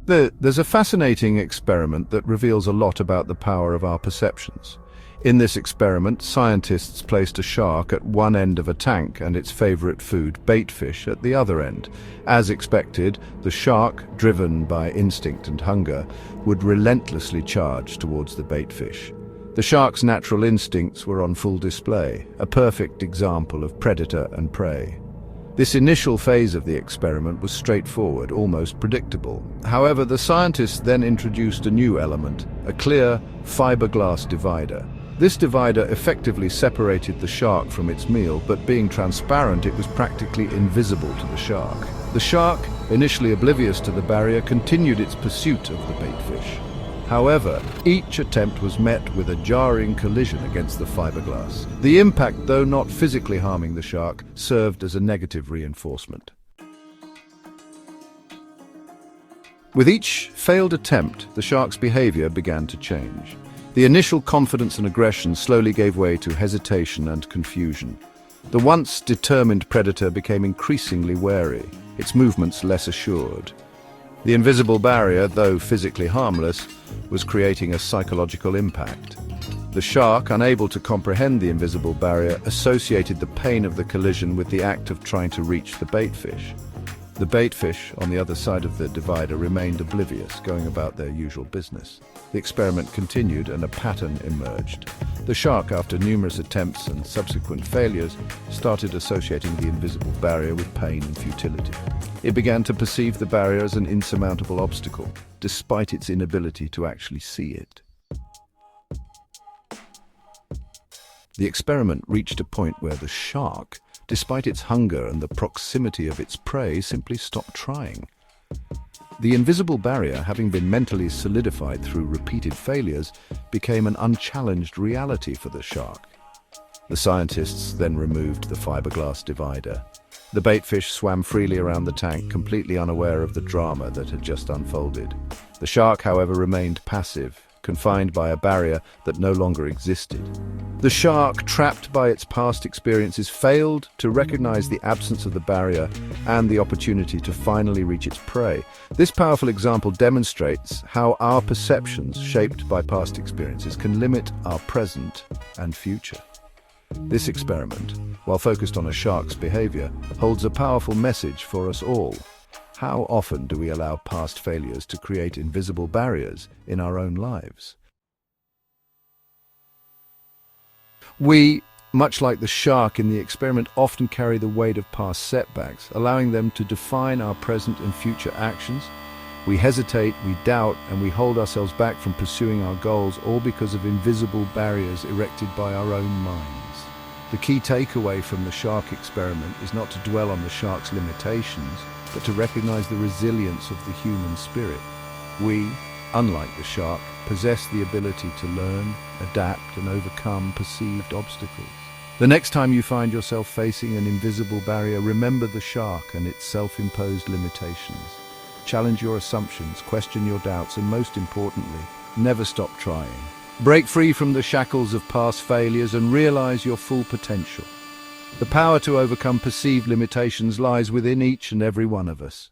There's a fascinating experiment that reveals a lot about the power of our perceptions. In this experiment, scientists placed a shark at one end of a tank and its favorite food, baitfish, at the other end. As expected, the shark, driven by instinct and hunger, would relentlessly charge towards the baitfish. The shark's natural instincts were on full display, a perfect example of predator and prey. This initial phase of the experiment was straightforward, almost predictable. However, the scientists then introduced a new element, a clear fiberglass divider. This divider effectively separated the shark from its meal, but being transparent, it was practically invisible to the shark. The shark, initially oblivious to the barrier, continued its pursuit of the baitfish. However, each attempt was met with a jarring collision against the fiberglass. The impact, though not physically harming the shark, served as a negative reinforcement. With each failed attempt, the shark's behavior began to change. The initial confidence and aggression slowly gave way to hesitation and confusion. The once determined predator became increasingly wary, its movements less assured. The invisible barrier, though physically harmless, was creating a psychological impact. The shark, unable to comprehend the invisible barrier, associated the pain of the collision with the act of trying to reach the baitfish. The baitfish, on the other side of the divider, remained oblivious, going about their usual business. The experiment continued and a pattern emerged. The shark, after numerous attempts and subsequent failures, started associating the invisible barrier with pain and futility. It began to perceive the barrier as an insurmountable obstacle, despite its inability to actually see it. The experiment reached a point where the shark, despite its hunger and the proximity of its prey, simply stopped trying. The invisible barrier, having been mentally solidified through repeated failures, became an unchallenged reality for the shark. The scientists then removed the fiberglass divider. The baitfish swam freely around the tank, completely unaware of the drama that had just unfolded. The shark, however, remained passive, confined by a barrier that no longer existed. The shark, trapped by its past experiences, failed to recognize the absence of the barrier and the opportunity to finally reach its prey. This powerful example demonstrates how our perceptions, shaped by past experiences, can limit our present and future. This experiment, while focused on a shark's behavior, holds a powerful message for us all. How often do we allow past failures to create invisible barriers in our own lives? We, much like the shark in the experiment, often carry the weight of past setbacks, allowing them to define our present and future actions. We hesitate, we doubt, and we hold ourselves back from pursuing our goals, all because of invisible barriers erected by our own minds. The key takeaway from the shark experiment is not to dwell on the shark's limitations, but to recognize the resilience of the human spirit. We, unlike the shark, possess the ability to learn, adapt, and overcome perceived obstacles. The next time you find yourself facing an invisible barrier, remember the shark and its self-imposed limitations. Challenge your assumptions, question your doubts, and most importantly, never stop trying. Break free from the shackles of past failures and realize your full potential. The power to overcome perceived limitations lies within each and every one of us.